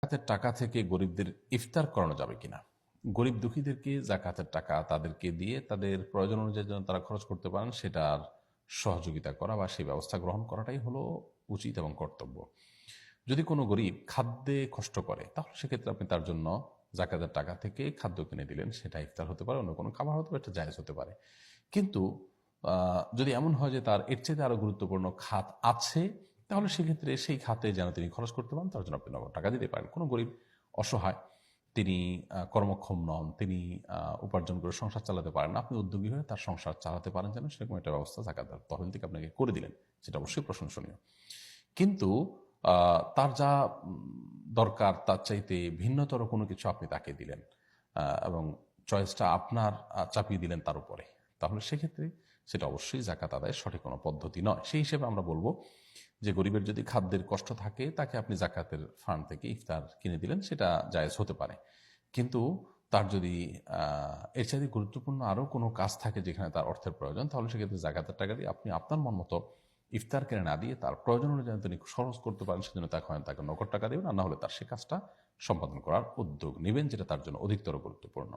জাকাতের টাকা থেকে গরিবদের ইফতার করানো যাবে কিনা? গরিব দুঃখীদেরকে জাকাতের টাকা তাদেরকে দিয়ে তাদের প্রয়োজন অনুযায়ী যেন তারা খরচ করতে পারেন সেটার সহযোগিতা করা বা সেই ব্যবস্থা গ্রহণ করাটাই হলো উচিত এবং কর্তব্য। যদি কোনো গরিব খাদ্যে কষ্ট করে তাহলে সেক্ষেত্রে আপনি তার জন্য জাকাতের টাকা থেকে খাদ্য কিনে দিলেন, সেটা ইফতার হতে পারে, অন্য কোনো খাবার হতে পারে, এটা জায়েজ হতে পারে। কিন্তু যদি এমন হয় যে তার এর চেয়ে আরো গুরুত্বপূর্ণ খাত আছে, তাহলে সেক্ষেত্রে সেই খাতে যেন তিনি খরচ করতে পারেন তার জন্য আপনি নগদ টাকা দিতে পারেন। কোনো গরিব অসহায়, তিনি কর্মক্ষম নন, তিনি উপার্জন করে সংসার চালাতে পারেন না, আপনি উদ্যোগী হয়ে তার সংসার চালাতে পারেন যেন সেরকম একটা ব্যবস্থা জাকাতের তহবিল থেকে আপনাকে করে দিলেন, সেটা অবশ্যই প্রশংসনীয়। কিন্তু তার যা দরকার তার চাইতে ভিন্নতর কোনো কিছু আপনি তাকে দিলেন এবং চয়েসটা আপনার চাপিয়ে দিলেন তার উপরে, তাহলে সেক্ষেত্রে সেটা অবশ্যই জাকাত আদায়ের সঠিক কোনো পদ্ধতি নয়। সেই হিসেবে আমরা বলবো যে গরিবের যদি খাদ্যের কষ্ট থাকে তাকে আপনি জাকাতের ফান্ড থেকে ইফতার কিনে দিলেন, সেটা জায়েজ হতে পারে। কিন্তু তার যদি এর চাইতে গুরুত্বপূর্ণ আরও কোনো কাজ থাকে যেখানে তার অর্থের প্রয়োজন, তাহলে সেক্ষেত্রে জাকাতের টাকা দিয়ে আপনি আপনার মন মতো ইফতার কিনে না দিয়ে তার প্রয়োজন অনুযায়ী তিনি খরচ করতে পারেন, সেজন্য তাকে নগদ টাকা দেবেন, আর না হলে তার সে কাজটা সম্পাদন করার উদ্যোগ নেবেন যেটা তার জন্য অধিকতর গুরুত্বপূর্ণ।